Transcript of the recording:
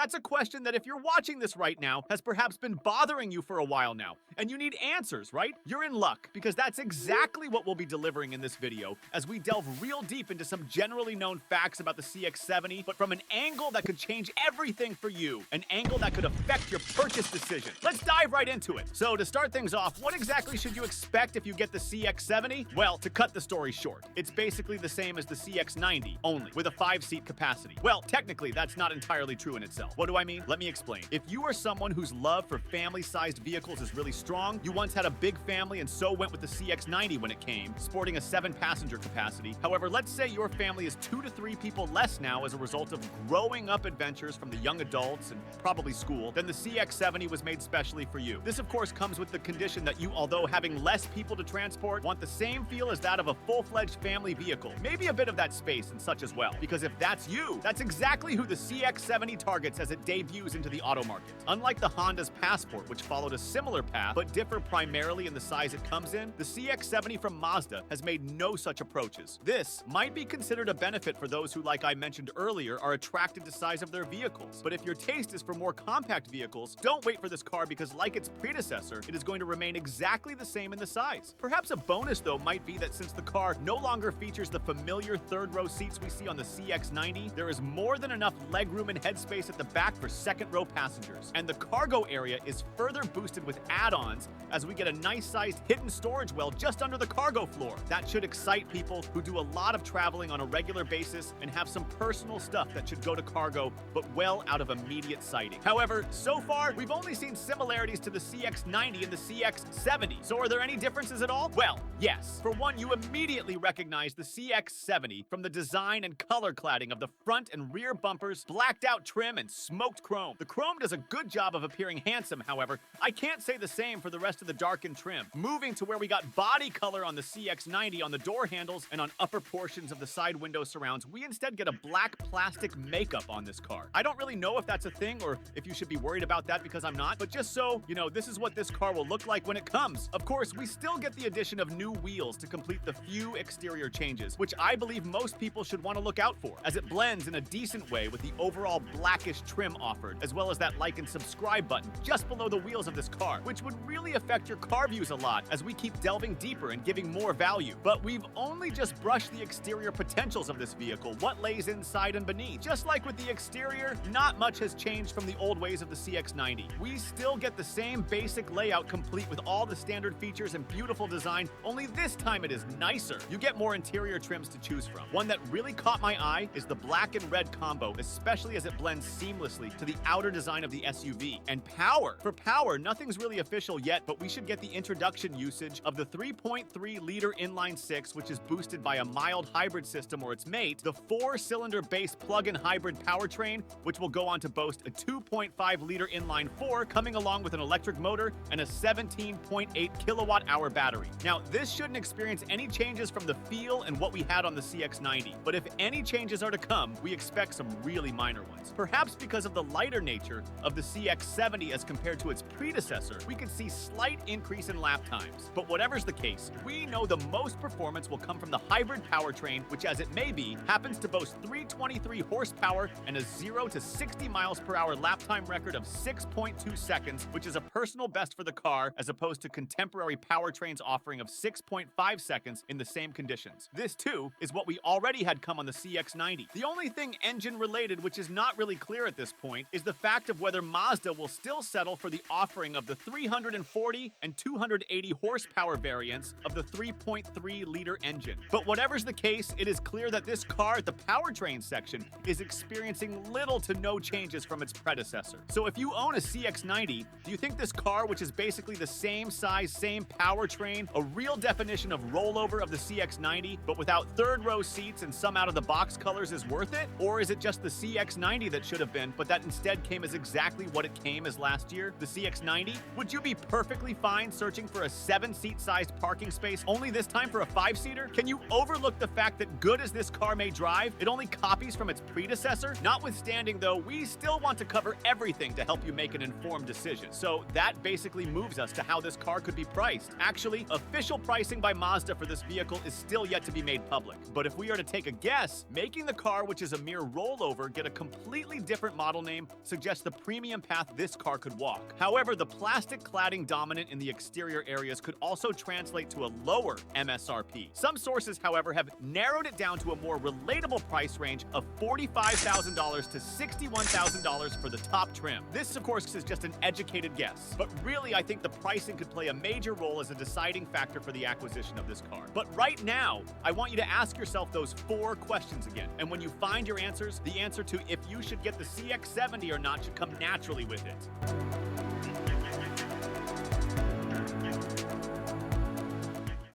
That's a question that if you're watching this right now has perhaps been bothering you for a while now, and you need answers, right? You're in luck, because that's exactly what we'll be delivering in this video as we delve real deep into some generally known facts about the CX-70, but from an angle that could change everything for you, an angle that could affect your purchase decision. Let's dive right into it. So to start things off, what exactly should you expect if you get the CX-70? Well, to cut the story short, it's basically the same as the CX-90, only with a 5-seat capacity. Well, technically, that's not entirely true in itself. What do I mean? Let me explain. If you are someone whose love for family-sized vehicles is really strong, you once had a big family and so went with the CX-90 when it came, sporting a 7-passenger capacity. However, let's say your family is 2 to 3 people less now as a result of growing up adventures from the young adults and probably school, then the CX-70 was made specially for you. This, of course, comes with the condition that you, although having less people to transport, want the same feel as that of a full-fledged family vehicle. Maybe a bit of that space and such as well. Because if that's you, that's exactly who the CX-70 targets as it debuts into the auto market. Unlike the Honda's Passport, which followed a similar path but differ primarily in the size it comes in, the CX-70 from Mazda has made no such approaches. This might be considered a benefit for those who, like I mentioned earlier, are attracted to size of their vehicles. But if your taste is for more compact vehicles, don't wait for this car because, like its predecessor, it is going to remain exactly the same in the size. Perhaps a bonus, though, might be that since the car no longer features the familiar third-row seats we see on the CX-90, there is more than enough legroom and headspace at the back for second-row passengers. And the cargo area is further boosted with add-ons as we get a nice-sized hidden storage well just under the cargo floor. That should excite people who do a lot of traveling on a regular basis and have some personal stuff that should go to cargo, but well out of immediate sighting. However, so far, we've only seen similarities to the CX-90 and the CX-70. So are there any differences at all? Well, yes. For one, you immediately recognize the CX-70 from the design and color cladding of the front and rear bumpers, blacked out trim, and smoked chrome. The chrome does a good job of appearing handsome, however. I can't say the same for the rest of the darkened trim. Moving to where we got body color on the CX-90 on the door handles and on upper portions of the side window surrounds, we instead get a black plastic makeup on this car. I don't really know if that's a thing or if you should be worried about that because I'm not, but just so you know, this is what this car will look like when it comes. Of course, we still get the addition of new wheels to complete the few exterior changes, which I believe most people should want to look out for, as it blends in a decent way with the overall blackish trim offered, as well as that like and subscribe button just below the wheels of this car, which would really affect your car views a lot as we keep delving deeper and giving more value. But we've only just brushed the exterior potentials of this vehicle, what lays inside and beneath. Just like with the exterior, not much has changed from the old ways of the CX-90. We still get the same basic layout complete with all the standard features and beautiful design, only this time it is nicer. You get more interior trims to choose from. One that really caught my eye is the black and red combo, especially as it blends seamlessly to the outer design of the SUV. And power! For power, nothing's really official yet, but we should get the introduction usage of the 3.3-liter inline-6, which is boosted by a mild hybrid system or its mate, the 4-cylinder base plug-in hybrid powertrain, which will go on to boast a 2.5-liter inline-4 coming along with an electric motor and a 17.8 kilowatt-hour battery. Now, this shouldn't experience any changes from the feel and what we had on the CX-90, but if any changes are to come, we expect some really minor ones. Perhaps because of the lighter nature of the CX-70 as compared to its predecessor, we could see slight increase in lap times. But whatever's the case, we know the most performance will come from the hybrid powertrain, which as it may be, happens to boast 323 horsepower and a 0 to 60 miles per hour lap time record of 6.2 seconds, which is a personal best for the car as opposed to contemporary powertrains offering of 6.5 seconds in the same conditions. This too is what we already had come on the CX-90. The only thing engine related which is not really clear at this point is the fact of whether Mazda will still settle for the offering of the 340 and 280 horsepower variants of the 3.3-liter engine. But whatever's the case, it is clear that this car at the powertrain section is experiencing little to no changes from its predecessor. So if you own a CX-90, do you think this car, which is basically the same size, same powertrain, a real definition of rollover of the CX-90, but without third-row seats and some out-of-the-box colors is worth it? Or is it just the CX-90 that should have been, but that instead came as exactly what it came as last year, the CX-90? Would you be perfectly fine searching for a 7-seat sized parking space, only this time for a 5-seater? Can you overlook the fact that good as this car may drive, it only copies from its predecessor? Notwithstanding though, we still want to cover everything to help you make an informed decision. So that basically moves us to how this car could be priced. Actually, official pricing by Mazda for this vehicle is still yet to be made public. But if we are to take a guess, making the car, which is a mere rollover, get a completely different model name suggests the premium path this car could walk. However, the plastic cladding dominant in the exterior areas could also translate to a lower MSRP. Some sources, however, have narrowed it down to a more relatable price range of $45,000 to $61,000 for the top trim. This, of course, is just an educated guess, but really I think the pricing could play a major role as a deciding factor for the acquisition of this car. But right now, I want you to ask yourself those 4 questions again, and when you find your answers, the answer to if you should get the CX-70 or not should come naturally with it.